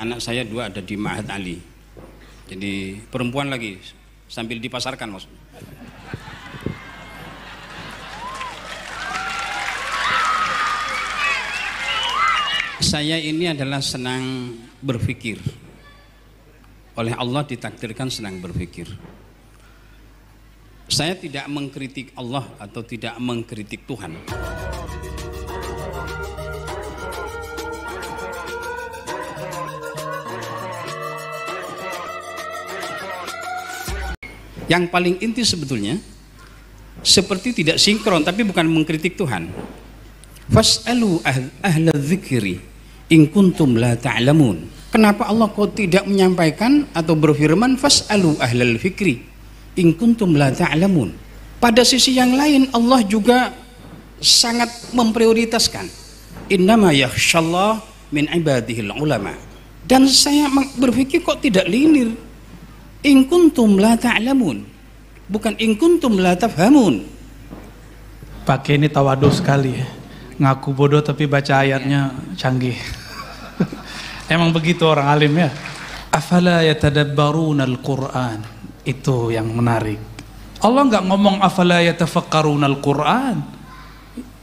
Anak saya 2 ada di Ma'had Ali. Jadi perempuan lagi sambil dipasarkan maksudnya. Saya ini adalah senang berpikir. Oleh Allah ditakdirkan senang berpikir. Saya tidak mengkritik Allah atau tidak mengkritik Tuhan. Yang paling inti sebetulnya seperti tidak sinkron, tapi bukan mengkritik Tuhan. Fas'alu ahla dzikri in kuntum la ta'lamun. Kenapa Allah kok tidak menyampaikan atau berfirman fas'alu ahlal fikri in kuntum la ta'lamun? Pada sisi yang lain Allah juga sangat memprioritaskan innama yakhshallah min ibadihil ulama. Dan saya berpikir kok tidak linear. In kuntum la ta'lamun, bukan in kuntum la tafhamun. Pakai ini tawadhu sekali ya. Ngaku bodoh tapi baca ayatnya canggih. Emang begitu orang alim ya. Afala yatadabbaruna al-Qur'an. Itu yang menarik. Allah enggak ngomong afala yatafakkaruna al-Qur'an.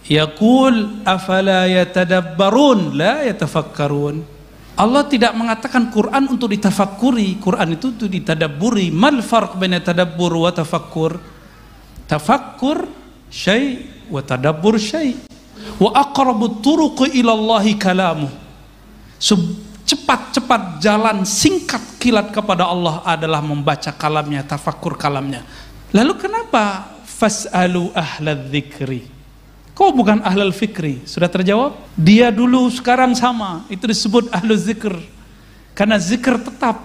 Yaqul afala yatadabbarun la yatafakkarun. Allah tidak mengatakan Quran untuk ditafakkuri. Quran itu untuk ditadabburi. Mal farq baina tadabbur wa tafakkur? Tafakkur syai' wa tadabbur syai'. Wa aqrabut turuq ila Allahi kalamuh. Cepat-cepat jalan singkat kilat kepada Allah adalah membaca kalamnya, tafakkur kalamnya. Lalu kenapa fas'alu ahla dzikri? Kok bukan ahlul fikri? Sudah terjawab? Dia dulu sekarang sama. Itu disebut ahlul zikr. Karena zikr tetap.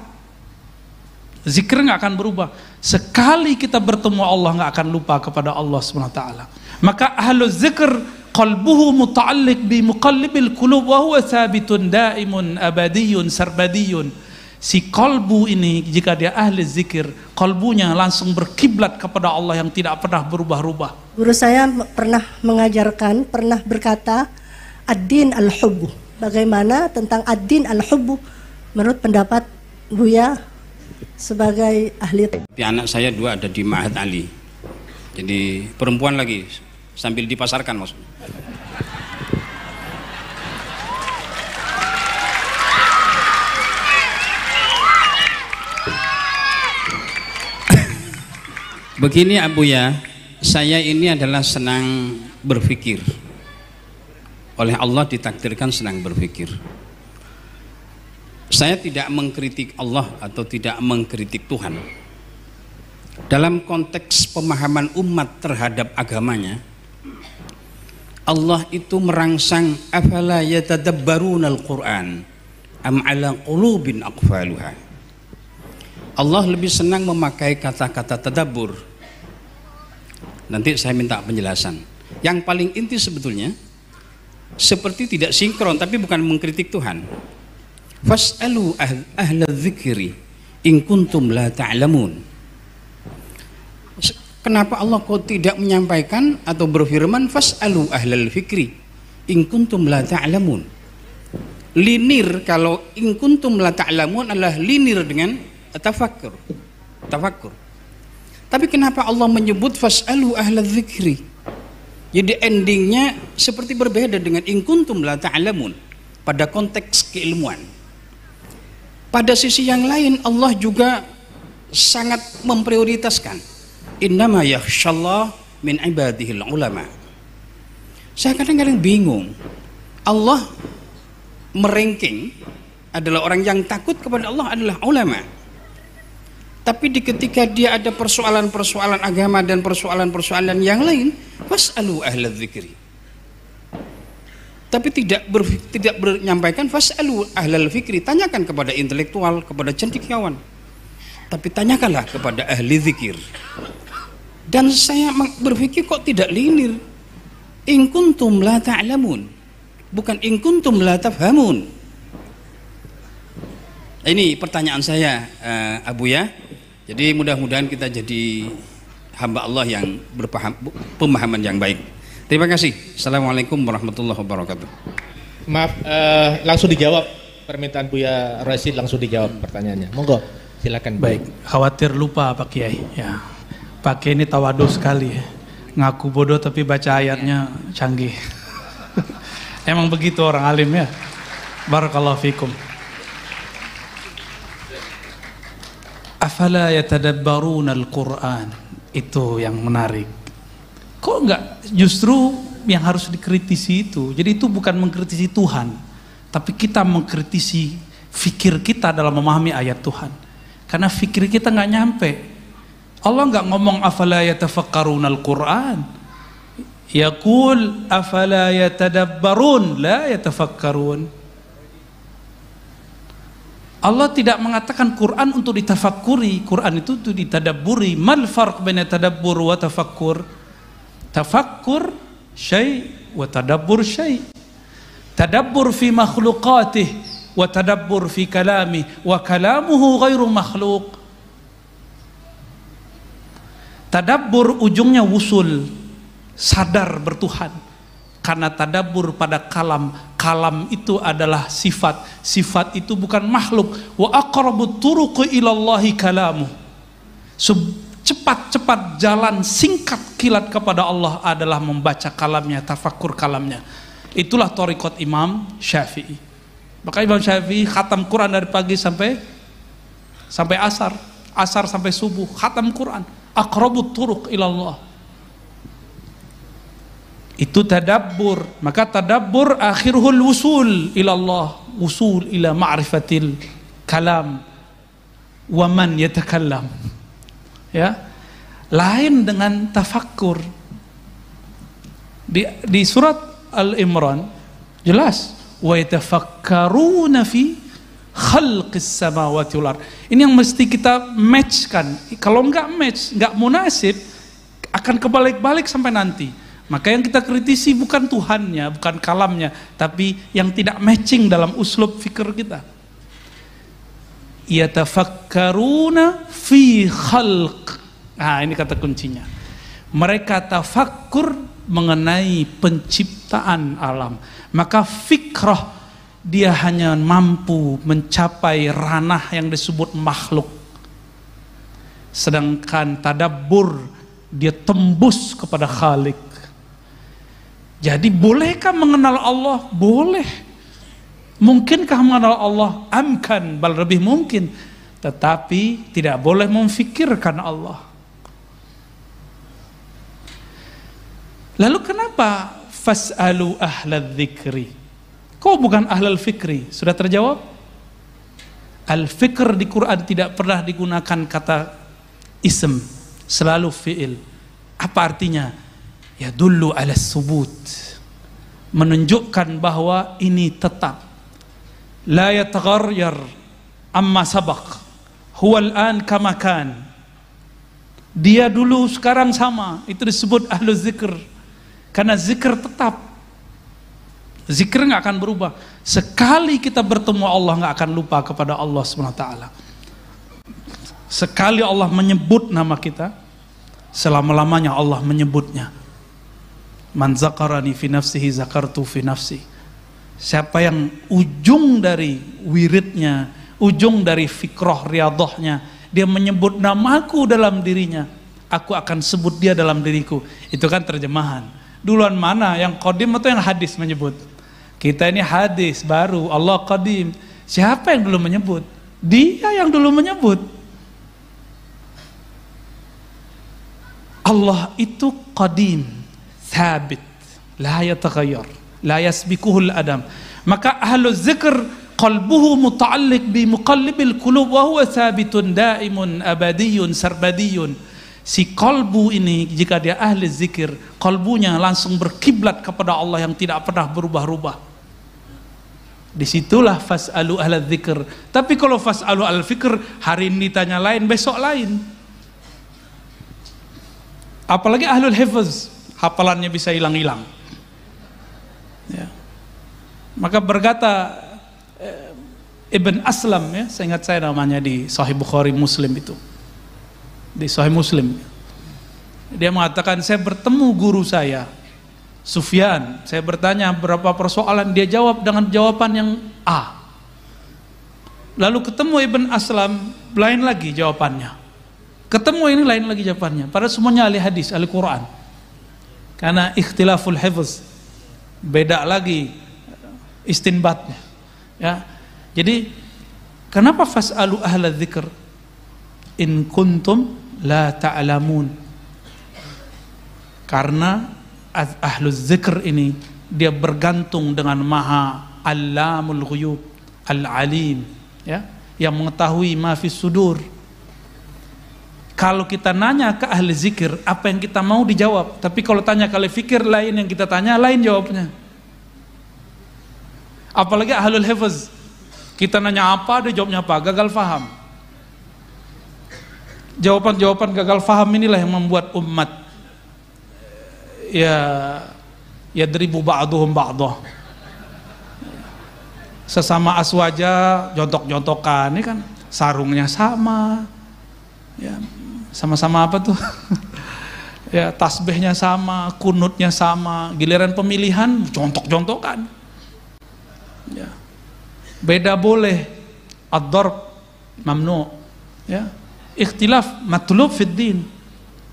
Zikr nggak akan berubah. Sekali kita bertemu Allah nggak akan lupa kepada Allah SWT. Maka ahlul zikr qalbuhu muta'alliq bi muqallibil qulub wa huwa thabitun daimun abadiyun sarbadiyun. Si kalbu ini jika dia ahli zikir, kalbunya langsung berkiblat kepada Allah yang tidak pernah berubah-ubah. Guru saya pernah mengajarkan, pernah berkata ad-din al-hubbu. Bagaimana tentang ad-din al-hubbu menurut pendapat Buya sebagai ahli? Anak saya 2 ada di Ma'had Ali. Jadi perempuan lagi sambil dipasarkan maksudnya. Begini Abu ya, saya ini adalah senang berpikir. Oleh Allah ditakdirkan senang berpikir. Saya tidak mengkritik Allah atau tidak mengkritik Tuhan. Dalam konteks pemahaman umat terhadap agamanya, Allah itu merangsang afala yatadabbarunal Qur'an am ala qulubin aqfaluha. Allah lebih senang memakai kata-kata tadabbur. Nanti saya minta penjelasan. Yang paling inti sebetulnya seperti tidak sinkron, tapi bukan mengkritik Tuhan. Fas'alu ahla dzikri in kuntum la ta'lamun. Kenapa Allah kok tidak menyampaikan atau berfirman fas'alu ahlal fikri in kuntum la ta'lamun? Linir kalau in kuntum la ta'lamun adalah linir dengan tafakkur. Tapi kenapa Allah menyebut fas'alu ahla dzikri? Jadi endingnya seperti berbeda dengan in kuntum la ta'lamun pada konteks keilmuan. Pada sisi yang lain Allah juga sangat memprioritaskan innama yakhshallah min ibadihil ulama. Saya kadang-kadang bingung. Allah meranking adalah orang yang takut kepada Allah adalah ulama. Tapi ketika dia ada persoalan-persoalan agama dan persoalan-persoalan yang lain, fas'alu ahla dzikri. Tapi tidak menyampaikan fas'alu ahlal fikri, tanyakan kepada intelektual, kepada cendekiawan. Tapi tanyakanlah kepada ahli zikir. Dan saya berpikir kok tidak linear. In kuntum la ta'lamun, bukan in kuntum la tafhamun. Ini pertanyaan saya Abu ya. Jadi mudah-mudahan kita jadi hamba Allah yang pemahaman yang baik. Terima kasih. Assalamualaikum warahmatullahi wabarakatuh. Maaf, langsung dijawab. permintaan Buya Rashid langsung dijawab pertanyaannya. Monggo, silakan. Baik, khawatir lupa Pak Kiai. Ya, Pak Kiai ini tawadhu sekali. Ngaku bodoh tapi baca ayatnya canggih. Emang begitu orang alim ya. Barakallahu fikum. Afala yatadabbaruna al-Qur'an. Itu yang menarik. Kok enggak justru yang harus dikritisi itu. Jadi itu bukan mengkritisi Tuhan, tapi kita mengkritisi fikir kita dalam memahami ayat Tuhan. Karena fikir kita nggak nyampe. Allah nggak ngomong afala yatafakkaruna al-Qur'an. Yaqul afala yatadabbarun la yatafakkarun. Allah tidak mengatakan Quran untuk ditafakuri. Quran itu untuk ditadabburi. Mal farq baina tadabbur wa tafakkur? Tafakkur syai' wa tadabbur syai'. Tadabbur fi makhluqatih wa tadabbur fi kalami wa kalamuhu ghairu makhluq. Tadabbur ujungnya wusul, sadar bertuhan. Karena tadabbur pada kalam, kalam itu adalah sifat, sifat itu bukan makhluk. Wa aqrabut turuqi ilallahi kalamu. Cepat-cepat jalan singkat kilat kepada Allah adalah membaca kalamnya, tafakur kalamnya. Itulah thariqat Imam Syafi'i. Maka Imam Syafi'i khatam Quran dari pagi sampai asar, asar sampai subuh, khatam Quran. Aqrabut turuq ilallah. Itu tadabbur. Maka tadabbur akhiruhul wusul ilallah, wusul ila ma'rifatil kalam wa man yatakallam. Ya, lain dengan tafakkur. Di surat Al-Imran jelas wa yatafakkaruna fi khalqis samawati wal ard. Ini yang mesti kita matchkan. Kalau enggak match, enggak munasib, akan kebalik-balik sampai nanti. Maka yang kita kritisi bukan Tuhannya, bukan kalamnya, tapi yang tidak matching dalam uslub fikir kita. Yatafakkaruna fi khalq. Nah, ini kata kuncinya. Mereka tafakkur mengenai penciptaan alam. Maka fikrah dia hanya mampu mencapai ranah yang disebut makhluk. Sedangkan tadabbur dia tembus kepada Khalik. Jadi bolehkah mengenal Allah? Boleh. Mungkinkah mengenal Allah? Amkan, bal lebih mungkin. Tetapi tidak boleh memfikirkan Allah. Lalu kenapa fas'alu ahlal dzikri? Kok bukan ahlal fikri? Sudah terjawab? Al-fikr di Quran tidak pernah digunakan kata ism, selalu fi'il. Apa artinya? Ya dullu ala subut, menunjukkan bahwa ini tetap. La yataghayyar amma sabaq, huwa al-an kama kan. Dia dulu sekarang sama. Itu disebut ahlu zikr. Karena zikr tetap. Zikr nggak akan berubah. Sekali kita bertemu Allah nggak akan lupa kepada Allah SWT. Sekali Allah menyebut nama kita, selama-lamanya Allah menyebutnya. Man zakarani fi nafsihi zakartu fi nafsi. Siapa yang ujung dari wiridnya, ujung dari fikroh riyadhahnya, dia menyebut namaku dalam dirinya, aku akan sebut dia dalam diriku. Itu kan terjemahan. Duluan mana, yang qadim atau yang hadis menyebut? Kita ini hadis baru, Allah qadim. Siapa yang dulu menyebut? Dia yang dulu menyebut. Allah itu qadim, thabit, la yataghayyar, la yasbikuhul adam. Maka ahlu zikr qalbuhu muta'alliq bi muqallibil qulub wa huwa thabitun daimun abadiyun sarbadiyun. Si qalbu ini jika dia ahli zikir, qalbunya langsung berkiblat kepada Allah yang tidak pernah berubah-ubah. Disitulah fas'alu ahla dzikr. Tapi kalau fas'alu al fikr, hari ini ditanya lain, besok lain. Apalagi ahlul hifz, hafalannya bisa hilang-hilang. Ya. Maka berkata Ibn Aslam, ya, saya ingat saya namanya di Sahih Bukhari Muslim itu, di Sahih Muslim, dia mengatakan, saya bertemu guru saya Sufyan, saya bertanya berapa persoalan, dia jawab dengan jawaban yang A. Lalu ketemu Ibn Aslam, lain lagi jawabannya. Ketemu ini lain lagi jawabannya. Padahal semuanya ahli hadis, ahli Quran. Karena ikhtilaful hifz, beda lagi istinbatnya. Ya. Jadi kenapa fas'alu ahla dzikr in kuntum la ta'lamun? Karena ahlu dzikr ini dia bergantung dengan Maha Allamul Ghuyub, Al-Alim, ya, yang mengetahui ma fis sudur. Kalau kita nanya ke ahli zikir, apa yang kita mau dijawab. Tapi kalau tanya ke ahli fikir, lain yang kita tanya, lain jawabnya. Apalagi ahlul hifz, kita nanya apa, dia jawabnya apa, gagal faham. Jawaban-jawaban gagal faham inilah yang membuat umat ya dribu ba'duhum ba'dah. Sesama aswaja jontok-jontokan, ini kan sarungnya sama, ya sama-sama apa tuh? Ya tasbihnya sama, kunutnya sama, giliran pemilihan jontok-jontokan. Ya. Beda boleh, ad-darb mamnu, ya. Ikhtilaf matlub fid din.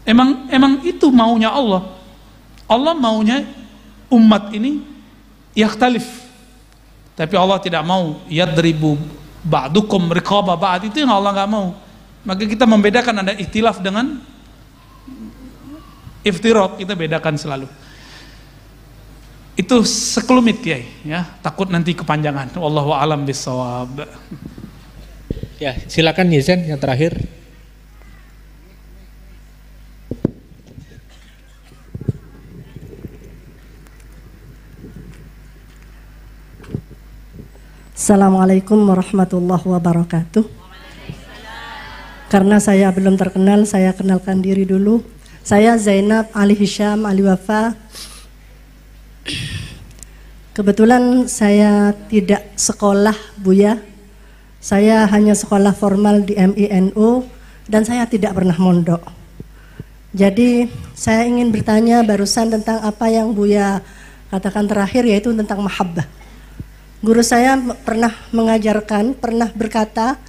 Emang itu maunya Allah. Allah maunya umat ini yakhtalif. Tapi Allah tidak mau yadribu ba'dukum riqaba ba'd, itu yang Allah enggak mau. Maka kita membedakan ada ikhtilaf dengan iftirat, kita bedakan selalu. Itu sekelumit Kiai, ya. Takut nanti kepanjangan. Wallahu a'lam bissawab. Ya, silakan Yesen yang terakhir. Assalamualaikum warahmatullahi wabarakatuh. Karena saya belum terkenal, saya kenalkan diri dulu. Saya Zainab Ali Hisham Ali Wafa. Kebetulan saya tidak sekolah Buya. Saya hanya sekolah formal di MINU dan saya tidak pernah mondok. Jadi saya ingin bertanya barusan tentang apa yang Buya katakan terakhir, yaitu tentang mahabbah. Guru saya pernah mengajarkan, pernah berkata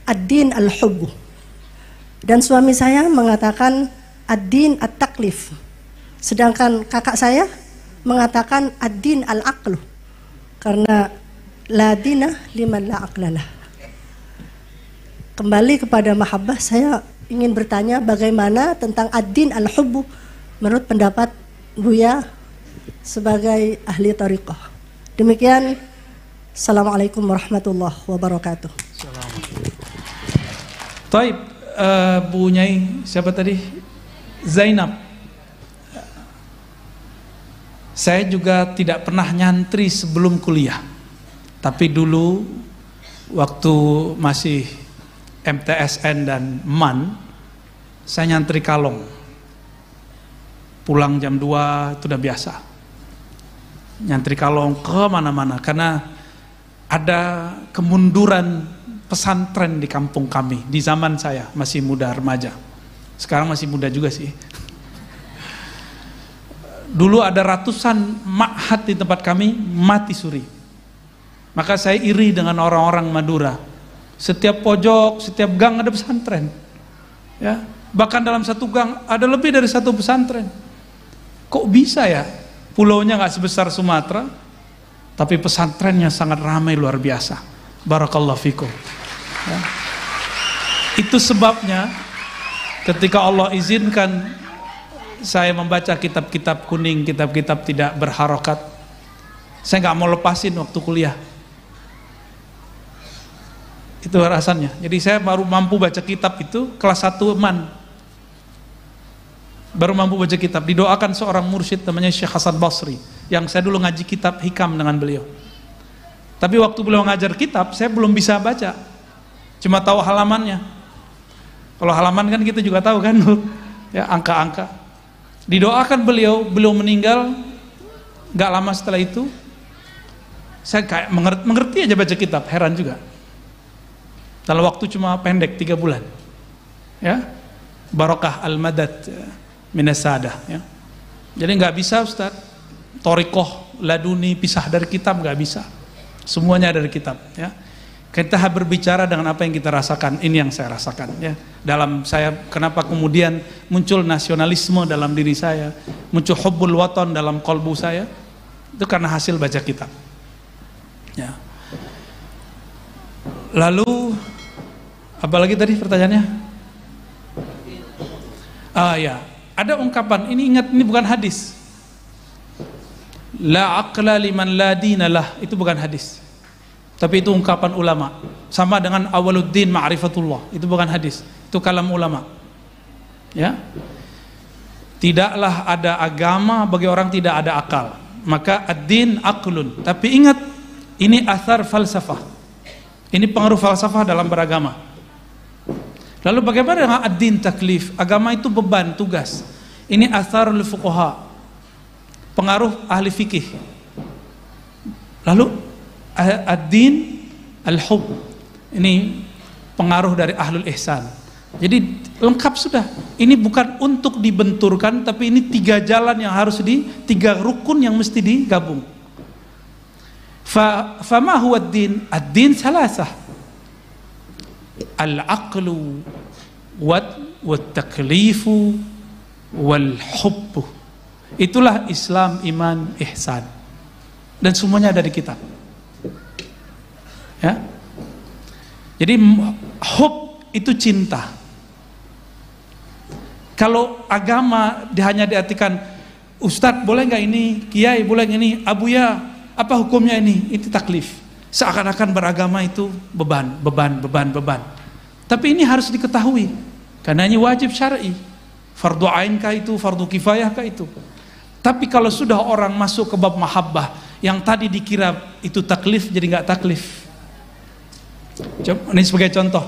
ad-din al-hubbu. Dan suami saya mengatakan ad-din at-taklif. Sedangkan kakak saya mengatakan ad-din al-aqlu. Karena la dina liman la aqlalah. Kembali kepada mahabbah, saya ingin bertanya bagaimana tentang ad-din al-hubbu menurut pendapat Buya sebagai ahli thariqah. Demikian. Assalamualaikum warahmatullahi wabarakatuh. Taib, Bu Nyai, siapa tadi? Zainab. Saya juga tidak pernah nyantri sebelum kuliah. Tapi dulu waktu masih MTSN dan MAN, saya nyantri kalong. Pulang jam 2 itu udah biasa. Nyantri kalong ke mana-mana karena ada kemunduran pesantren di kampung kami di zaman saya masih muda remaja. Sekarang masih muda juga sih. Dulu ada ratusan ma'had di tempat kami mati suri. Maka saya iri dengan orang-orang Madura. Setiap pojok, setiap gang ada pesantren. Ya, bahkan dalam satu gang ada lebih dari satu pesantren. Kok bisa ya? Pulaunya nggak sebesar Sumatera, tapi pesantrennya sangat ramai luar biasa. Barakallahu fikum. Ya. Itu sebabnya ketika Allah izinkan saya membaca kitab-kitab kuning, kitab-kitab tidak berharokat, saya nggak mau lepasin waktu kuliah. Itu alasannya. Jadi saya baru mampu baca kitab itu kelas 1 MAN. Baru mampu baca kitab. Didoakan seorang mursyid namanya Syekh Hasan Basri, yang saya dulu ngaji kitab hikam dengan beliau. Tapi waktu beliau ngajar kitab, saya belum bisa baca, cuma tahu halamannya. Kalau halaman kan kita juga tahu kan, ya angka-angka. Didoakan beliau meninggal. Gak lama setelah itu, saya kayak mengerti aja baca kitab, heran juga. Dalam waktu cuma pendek 3 bulan, ya, barokah al-madad minas sadah, ya. Jadi nggak bisa Ustaz, thariqah laduni pisah dari kitab, nggak bisa. Semuanya dari kitab, ya. Kita berbicara dengan apa yang kita rasakan. Ini yang saya rasakan ya. Dalam saya, kenapa kemudian muncul nasionalisme dalam diri saya, muncul hubbul watan dalam kolbu saya, itu karena hasil baca kitab. Ya. Lalu apalagi tadi pertanyaannya? Ya, ada ungkapan, ini ingat, ini bukan hadis. La aqla liman la dinalah, itu bukan hadis. Tapi itu ungkapan ulama. Sama dengan awaluddin ma'rifatullah, itu bukan hadis, itu kalam ulama. Ya. Tidaklah ada agama bagi orang tidak ada akal. Maka ad-din aqlun. Tapi ingat, ini athar falsafah. Ini pengaruh falsafah dalam beragama. Lalu bagaimana dengan ad-din taklif? Agama itu beban, tugas. Ini atharul fuqaha, pengaruh ahli fikih. Lalu ad-din al-hub, ini pengaruh dari ahlul ihsan. Jadi lengkap sudah. Ini bukan untuk dibenturkan, tapi ini 3 jalan yang harus 3 rukun yang mesti digabung. Fama huwa ad-din? Ad-din salasah. Al-aqlu wat-taklifu wal-hubbu. Itulah Islam, iman, ihsan. Dan semuanya ada di kitab. Ya. Jadi hub itu cinta. Kalau agama hanya diartikan ustadz boleh nggak ini, kiai boleh nggak ini, abuya apa hukumnya ini, itu taklif. Seakan-akan beragama itu beban. Tapi ini harus diketahui, karena ini wajib syar'i. Fardu ain kah itu, fardu kifayah kah itu. Tapi kalau sudah orang masuk ke bab mahabbah, yang tadi dikira itu taklif jadi nggak taklif. Ini sebagai contoh,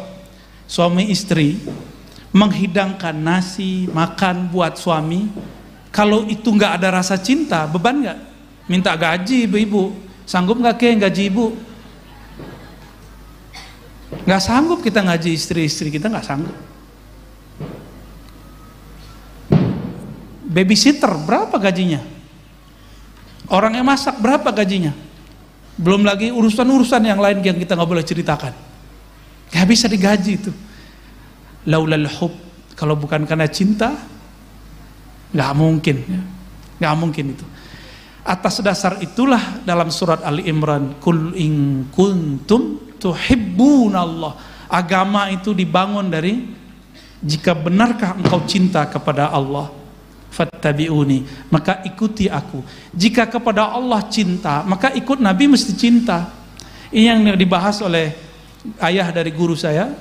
suami istri menghidangkan nasi makan buat suami, kalau itu nggak ada rasa cinta, beban nggak? Minta gaji ibu-ibu, sanggup nggak gaji ibu? Nggak sanggup kita ngaji istri-istri kita, nggak sanggup. Babysitter berapa gajinya? Orang yang masak berapa gajinya? Belum lagi urusan-urusan yang lain yang kita nggak boleh ceritakan. Nggak bisa digaji itu. Laulal hub, kalau bukan karena cinta, nggak mungkin, ya. Nggak mungkin itu. Atas dasar itulah dalam surat Ali Imran, Kul in kuntum tuhibbunallah. Agama itu dibangun dari, jika benarkah engkau cinta kepada Allah, fattabi'uni, maka ikuti aku. Jika kepada Allah cinta, maka ikut Nabi mesti cinta. Ini yang dibahas oleh ayah dari guru saya,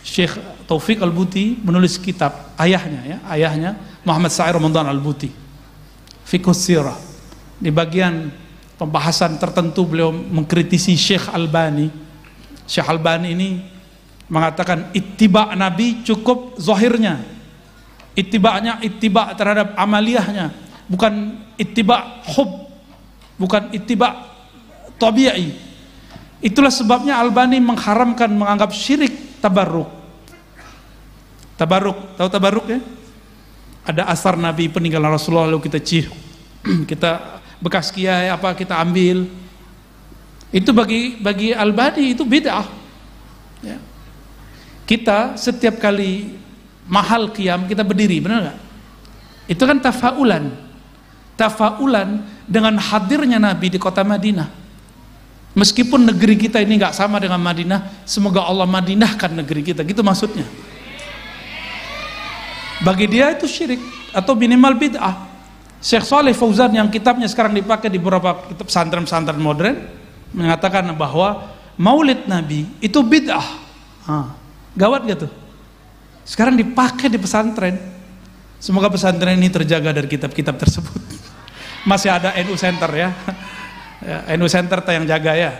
Syekh Taufik Al-Buti, menulis kitab, ayahnya Muhammad Sa'ir Ramadan Al-Buti, Fiqhus Sirah. Di bagian pembahasan tertentu beliau mengkritisi Syekh Albani. Syekh Albani ini mengatakan ittiba Nabi cukup zahirnya, ittiba'nya ittiba terhadap amaliyahnya, bukan ittiba hub, bukan ittiba tabi'i. Itulah sebabnya Albani mengharamkan, menganggap syirik tabarruk. Tabarruk, tahu tabarruk ya? Ada asar Nabi peninggalan Rasulullah lalu kita kita bekas kiai apa kita ambil. Itu bagi Albani itu bid'ah. Ya. Kita setiap kali mahal qiyam kita berdiri, benar nggak? Itu kan tafaulan dengan hadirnya Nabi di kota Madinah. Meskipun negeri kita ini nggak sama dengan Madinah, semoga Allah madinahkan negeri kita, gitu maksudnya. Bagi dia itu syirik atau minimal bid'ah. Syekh Saleh Fauzan yang kitabnya sekarang dipakai di beberapa kitab pesantren-pesantren modern mengatakan bahwa maulid Nabi itu bid'ah. Gawat gitu. Sekarang dipakai di pesantren. Semoga pesantren ini terjaga dari kitab-kitab tersebut. Masih ada NU Center ya. NU Center yang jaga ya.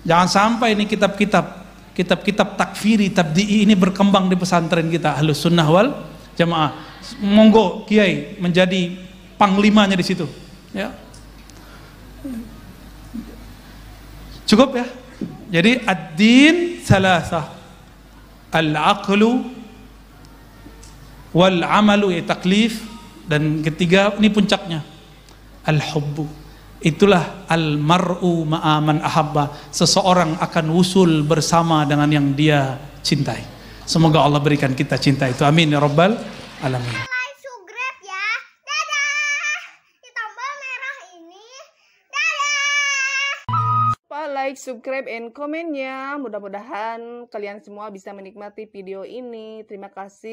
Jangan sampai ini kitab-kitab takfiri, tabdi'i ini berkembang di pesantren kita, Ahlus Sunnah wal Jamaah. Monggo kiai menjadi panglimanya di situ. Ya. Cukup ya. Jadi ad-din salasah. Al-aqlu wal amalu ya taklif, dan ketiga ini puncaknya al-hubbu. Itulah al-mar'u ma'aman ahabba. Seseorang akan wusul bersama dengan yang dia cintai. Semoga Allah berikan kita cinta itu. Amin ya rabbal alamin. Like, subscribe ya. Dadah. Di tombol merah ini. Dadah. Like, subscribe, and komen ya. Mudah-mudahan kalian semua bisa menikmati video ini. Terima kasih.